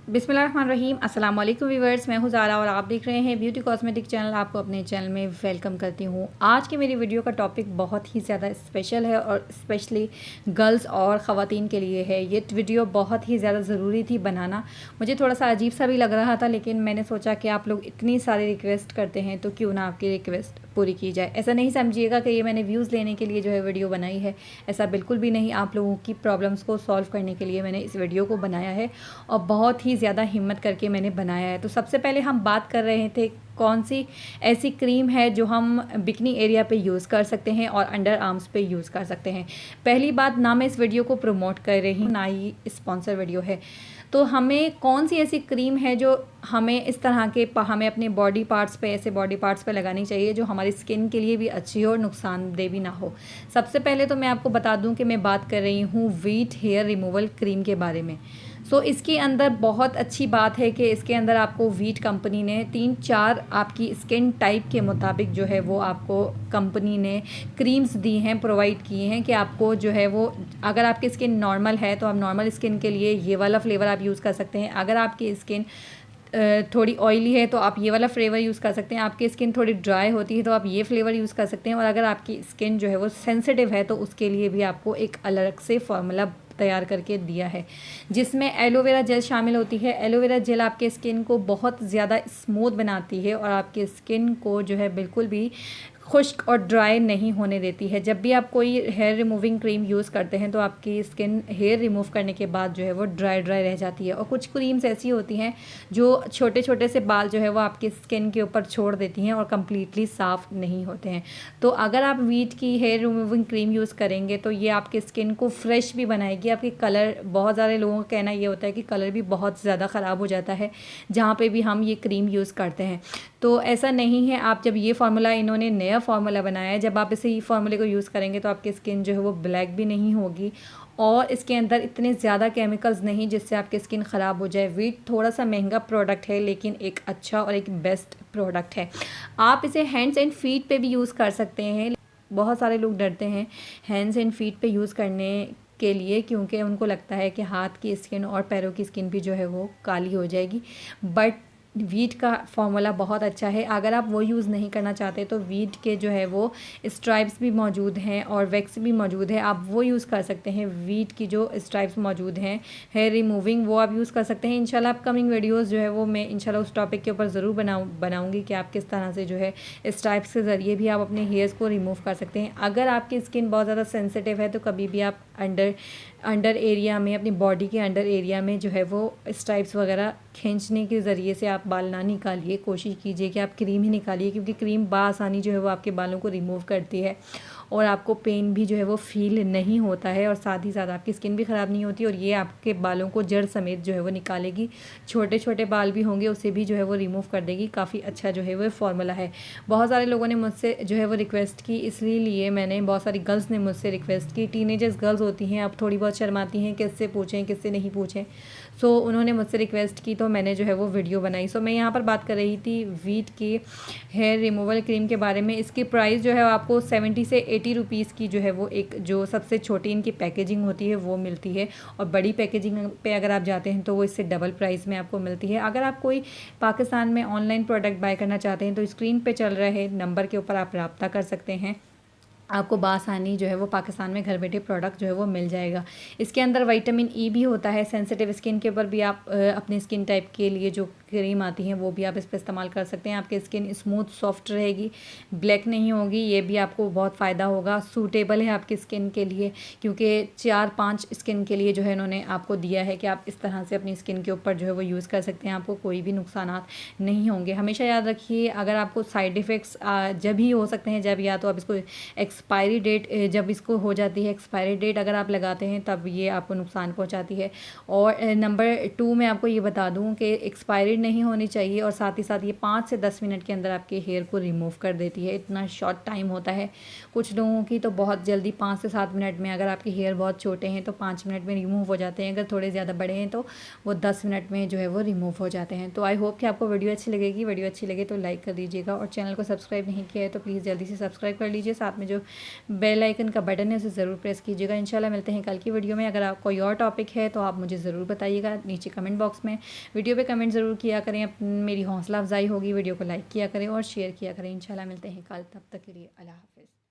बिस्मिल्लाहिर्रहमानिर्रहीम। अस्सलाम वालेकुम व्यूअर्स, मैं हूँ ज़ारा और आप देख रहे हैं ब्यूटी कॉस्मेटिक चैनल। आपको अपने चैनल में वेलकम करती हूँ। आज की मेरी वीडियो का टॉपिक बहुत ही ज़्यादा स्पेशल है और स्पेशली गर्ल्स और ख़वातीन के लिए है। ये वीडियो बहुत ही ज़्यादा ज़रूरी थी बनाना। मुझे थोड़ा सा अजीब सा भी लग रहा था, लेकिन मैंने सोचा कि आप लोग इतनी सारी रिक्वेस्ट करते हैं तो क्यों ना आपकी रिक्वेस्ट पूरी की जाए। ऐसा नहीं समझिएगा कि ये मैंने व्यूज़ लेने के लिए जो है वीडियो बनाई है, ऐसा बिल्कुल भी नहीं। आप लोगों की प्रॉब्लम्स को सॉल्व करने के लिए मैंने इस वीडियो को बनाया है और बहुत ही ज़्यादा हिम्मत करके मैंने बनाया है। तो सबसे पहले हम बात कर रहे थे कौन सी ऐसी क्रीम है जो हम बिकनी एरिया पे यूज़ कर सकते हैं और अंडर आर्म्स पे यूज़ कर सकते हैं। पहली बात, ना मैं इस वीडियो को प्रमोट कर रही हूँ, ना ही स्पॉन्सर वीडियो है। तो हमें कौन सी ऐसी क्रीम है जो हमें इस तरह के हमें अपने बॉडी पार्ट्स पे, ऐसे बॉडी पार्ट्स पे लगानी चाहिए जो हमारी स्किन के लिए भी अच्छी हो और नुकसानदेह भी ना हो। सबसे पहले तो मैं आपको बता दूं कि मैं बात कर रही हूँ वीट हेयर रिमूवल क्रीम के बारे में। इसके अंदर बहुत अच्छी बात है कि इसके अंदर आपको वीट कंपनी ने 3-4 आपकी स्किन टाइप के मुताबिक जो है वो आपको कंपनी ने क्रीम्स दी हैं, प्रोवाइड किए हैं कि आपको जो है वो, अगर आपकी स्किन नॉर्मल है तो आप नॉर्मल स्किन के लिए ये वाला फ्लेवर आप यूज़ कर सकते हैं। अगर आपकी स्किन थोड़ी ऑयली है तो आप ये वाला फ्लेवर यूज़ कर सकते हैं। आपकी स्किन थोड़ी ड्राई होती है तो आप ये फ्लेवर यूज़ कर सकते हैं। और अगर आपकी स्किन जो है वो सेंसिटिव है तो उसके लिए भी आपको एक अलग से फार्मूला तैयार करके दिया है, जिसमें एलोवेरा जेल शामिल होती है। एलोवेरा जेल आपके स्किन को बहुत ज़्यादा स्मूथ बनाती है और आपकी स्किन को जो है बिल्कुल भी खुश्क और ड्राई नहीं होने देती है। जब भी आप कोई हेयर रिमूविंग क्रीम यूज़ करते हैं तो आपकी स्किन हेयर रिमूव करने के बाद जो है वो ड्राई रह जाती है। और कुछ क्रीम्स ऐसी होती हैं जो छोटे छोटे से बाल जो है वो आपकी स्किन के ऊपर छोड़ देती हैं और कम्प्लीटली साफ़ नहीं होते हैं। तो अगर आप वीट की हेयर रिमूविंग क्रीम यूज़ करेंगे तो ये आपकी स्किन को फ्रेश भी बनाएगी। आपकी कलर, बहुत सारे लोगों का कहना ये होता है कि कलर भी बहुत ज़्यादा ख़राब हो जाता है जहाँ पे भी हम ये क्रीम यूज़ करते हैं। तो ऐसा नहीं है। आप जब ये फार्मूला, इन्होंने नया फार्मूला बनाया है, जब आप इसे फार्मूले को यूज़ करेंगे तो आपकी स्किन जो है वो ब्लैक भी नहीं होगी और इसके अंदर इतने ज़्यादा केमिकल्स नहीं जिससे आपकी स्किन ख़राब हो जाए। वीट थोड़ा सा महंगा प्रोडक्ट है लेकिन एक अच्छा और एक बेस्ट प्रोडक्ट है। आप इसे हैंड्स एंड फीट पे भी यूज़ कर सकते हैं। बहुत सारे लोग डरते हैं हैंड्स एंड फीट पे यूज़ करने के लिए, क्योंकि उनको लगता है कि हाथ की स्किन और पैरों की स्किन भी जो है वो काली हो जाएगी। बट वीट का फॉर्मूला बहुत अच्छा है। अगर आप वो यूज़ नहीं करना चाहते तो वीट के जो है वो स्ट्राइप्स भी मौजूद हैं और वैक्स भी मौजूद है, आप वो यूज़ कर सकते हैं। वीट की जो स्ट्राइप्स मौजूद हैं हेयर रिमूविंग, वो आप यूज़ कर सकते हैं। इंशाल्लाह अपकमिंग वीडियोस जो है वो मैं इंशाल्लाह उस टॉपिक के ऊपर ज़रूर बनाऊँगी कि आप किस तरह से जो है स्ट्राइप्स के ज़रिए भी आप अपने हेयर्स को रिमूव कर सकते हैं। अगर आपकी स्किन बहुत ज़्यादा सेंसिटिव है तो कभी भी आप अंडर एरिया में, अपनी बॉडी के अंडर एरिया में जो है वो स्ट्राइप्स वगैरह खींचने के ज़रिए से आप बाल ना निकालिए। कोशिश कीजिए कि आप क्रीम ही निकालिए, क्योंकि क्रीम बासानी जो है वो आपके बालों को रिमूव करती है और आपको पेन भी जो है वो फील नहीं होता है और साथ ही साथ आपकी स्किन भी ख़राब नहीं होती और ये आपके बालों को जड़ समेत जो है वो निकालेगी। छोटे छोटे बाल भी होंगे उसे भी जो है वो रिमूव कर देगी। काफ़ी अच्छा जो है वो फार्मूला है। बहुत सारे लोगों ने मुझसे जो है वो रिक्वेस्ट की, इसलिए मैंने, बहुत सारी गर्ल्स ने मुझसे रिक्वेस्ट की। टीनेजर्स गर्ल्स होती हैं, अब थोड़ी बहुत शर्माती हैं किससे पूछें किससे नहीं पूछें। उन्होंने मुझसे रिक्वेस्ट की तो मैंने जो है वो वीडियो बनाई। मैं यहाँ पर बात कर रही थी वीट की हेयर रिमूवल क्रीम के बारे में। इसकी प्राइस जो है आपको 70 से 80 रुपीज़ की जो है वो एक जो सबसे छोटी इनकी पैकेजिंग होती है वो मिलती है और बड़ी पैकेजिंग पे अगर आप जाते हैं तो वो इससे डबल प्राइस में आपको मिलती है। अगर आप कोई पाकिस्तान में ऑनलाइन प्रोडक्ट बाय करना चाहते हैं तो स्क्रीन पर चल रहे नंबर के ऊपर आप रब्ता कर सकते हैं। आपको बासानी जो है वो पाकिस्तान में घर बैठे प्रोडक्ट जो है वो मिल जाएगा। इसके अंदर विटामिन ई भी होता है। सेंसिटिव स्किन के ऊपर भी आप अपनी स्किन टाइप के लिए जो क्रीम आती हैं वो भी आप इस पर इस्तेमाल कर सकते हैं। आपकी स्किन स्मूथ सॉफ्ट रहेगी, ब्लैक नहीं होगी, ये भी आपको बहुत फ़ायदा होगा। सूटेबल है आपकी स्किन के लिए, क्योंकि 4-5 स्किन के लिए जो है इन्होंने आपको दिया है कि आप इस तरह से अपनी स्किन के ऊपर जो है वो यूज़ कर सकते हैं। आपको कोई भी नुकसान नहीं होंगे। हमेशा याद रखिए, अगर आपको साइड इफ़ेक्ट्स जब ही हो सकते हैं जब या तो आप इसको एक्सपायरी डेट, जब इसको हो जाती है एक्सपायरी डेट अगर आप लगाते हैं तब ये आपको नुकसान पहुंचाती है। और नंबर 2 मैं आपको ये बता दूं कि एक्सपायरी नहीं होनी चाहिए और साथ ही साथ ये 5 से 10 मिनट के अंदर आपके हेयर को रिमूव कर देती है। इतना शॉर्ट टाइम होता है। कुछ लोगों की तो बहुत जल्दी 5 से 7 मिनट में, अगर आपके हेयर बहुत छोटे हैं तो 5 मिनट में रिमूव हो जाते हैं, अगर थोड़े ज़्यादा बड़े हैं तो वो 10 मिनट में जो है वो रिमूव हो जाते हैं। तो आई होप कि आपको वीडियो अच्छी लगेगी। वीडियो अच्छी लगे तो लाइक कर दीजिएगा और चैनल को सब्सक्राइब नहीं किया है तो प्लीज़ जल्दी से सब्सक्राइब कर लीजिए। साथ में जो बेल आइकन का बटन है उसे ज़रूर प्रेस कीजिएगा। इंशाल्लाह मिलते हैं कल की वीडियो में। अगर आप कोई और टॉपिक है तो आप मुझे ज़रूर बताइएगा नीचे कमेंट बॉक्स में। वीडियो पे कमेंट ज़रूर किया करें, मेरी हौसला अफजाई होगी। वीडियो को लाइक किया करें और शेयर किया करें। इंशाल्लाह मिलते हैं कल, तब तक के लिए अल्लाह हाफ़िज़।